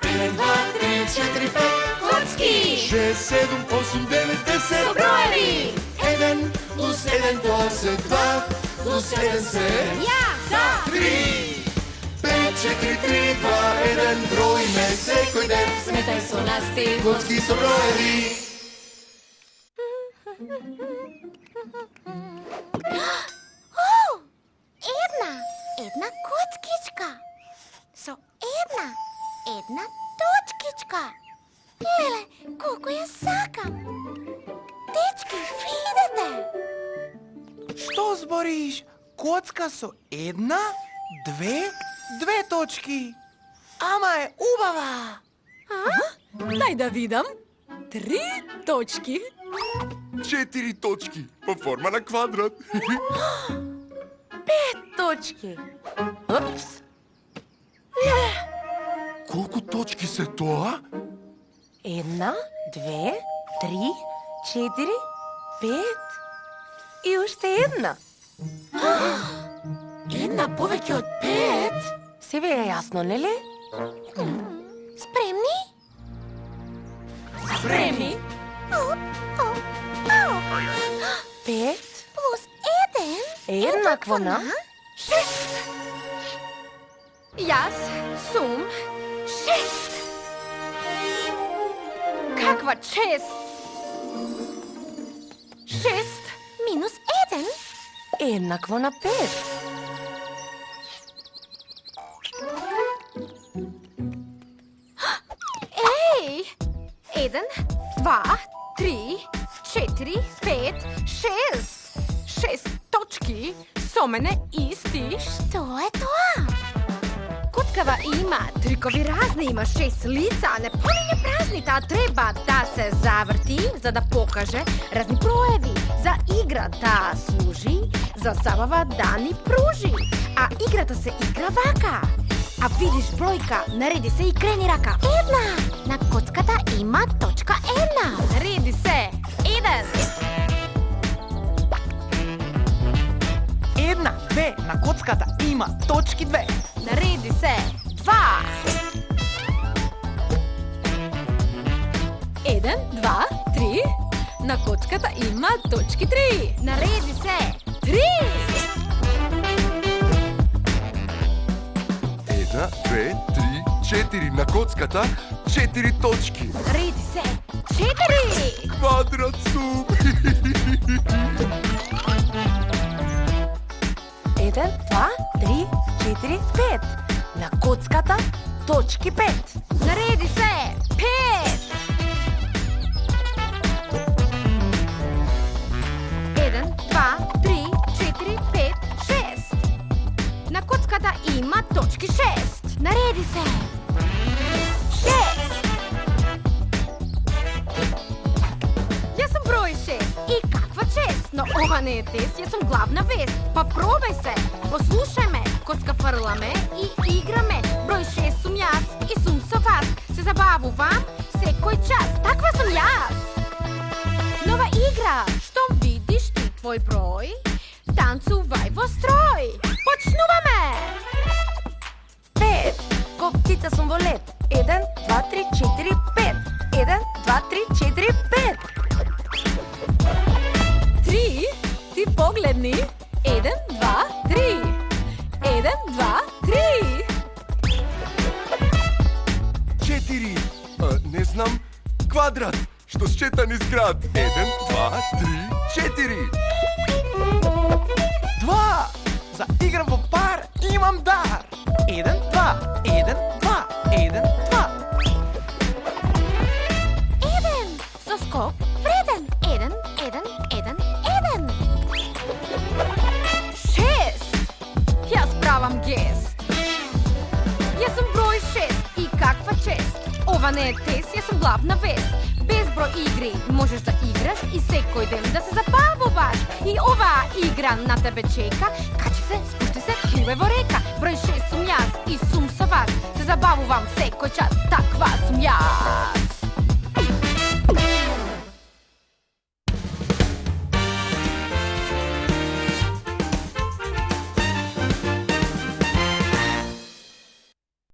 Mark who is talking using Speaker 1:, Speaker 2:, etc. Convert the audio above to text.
Speaker 1: 1, 2, 3, 4, 5.
Speaker 2: Kocki!
Speaker 1: 6, 7, 8, 9, 10.
Speaker 2: Со броеви!
Speaker 1: 1 плюс 1 тоа 2 плюс 1 се
Speaker 2: Ја! За!
Speaker 1: 3. 5, 4, 3, 2, 1. Броиме секој ден.
Speaker 2: Сметај со нас ти!
Speaker 1: Коцки со броеви.
Speaker 3: Една коцкичка. Со една точкичка. Леле, колку ја сакам. Дечки, видете?
Speaker 4: Што збориш? Коцка со една, две точки. Ама е убава.
Speaker 2: Дај да видам. 3 точки.
Speaker 1: 4 точки во форма на квадрат.
Speaker 2: 5 точки. Упс.
Speaker 1: Колку точки се тоа?
Speaker 2: 1, 2, 3, 4, 5 и уште една.
Speaker 3: Една повеќе од 5?
Speaker 2: Се ви е јасно, нели?
Speaker 3: Спремни?
Speaker 2: Спремни? 5
Speaker 3: Плюс 1
Speaker 2: еднакво на
Speaker 3: 6.
Speaker 2: Јас сум 6. Каква чест? 6
Speaker 3: Минус 1
Speaker 2: еднакво на 5. Еј! 1, 2, 3, 4, 5, 6. 6 точки со мене исти.
Speaker 3: Што е тоа?
Speaker 2: Коцкава има трикови разни, има 6 лица, не помине празните, а треба да се заврти за да покаже разни проеви. За игра да служи, за забава да ни пружи. А играта се игра вака. А видиш бројка, нареди се и крени рака.
Speaker 3: Една. На коцката има точка 1.
Speaker 2: Нареди се. 1.
Speaker 4: Една, две, на коцката има точки 2.
Speaker 2: Нареди се. 2. 1, 2, 3. На коцката има точки 3. Нареди се. 3.
Speaker 1: 1, 2, 3, 4 на коцката, 4 точки.
Speaker 2: Нареди се. 4.
Speaker 1: Квадрат сум.
Speaker 2: 1, 2, 3, 4, 5. На коцката точки 5. Нареди се. 5. 1, 2, 3, 4, 5, 6. На коцката има точки 6. Нареди се. 6. Јас сум број 6. И каква чест! Но ова не е тест, јас сум главна вест. Па пробај се, послушај ме, коцка фрламе и играме. Број 6 сум јас и сум со вас. Се забавувам секој час. Таква сум јас. Нова игра, штом видиш ти твој број, танцувај во строј. Почнуваме! 5. Ко птица сум во лед. 1, 2, 3, 4, 5. 1, 2, 3, 4, 5. 3. Ти погледни. 1, 2, 3. 1, 2, 3.
Speaker 1: 4. Не знам. Квадрат. Што счета низ град. 1, 2, 3, 4.
Speaker 4: 2. За игра во пар имам дар. 1, 2, 1, 2, 1, 2.
Speaker 3: 1. Со скок вреден. 1, 1, 1, 1.
Speaker 2: 6. Јас правам гест. Јас сум број 6 и каква чест. Ова не е тест, јас сум главна вест. Без број игри можеш да играш и секој ден да се забавуваш. И оваа игра на тебе чека. Качи се, спушти се, плуве во река. Број 6 сум јас и сум со вас. Се забавувам секој час, таква сум јас.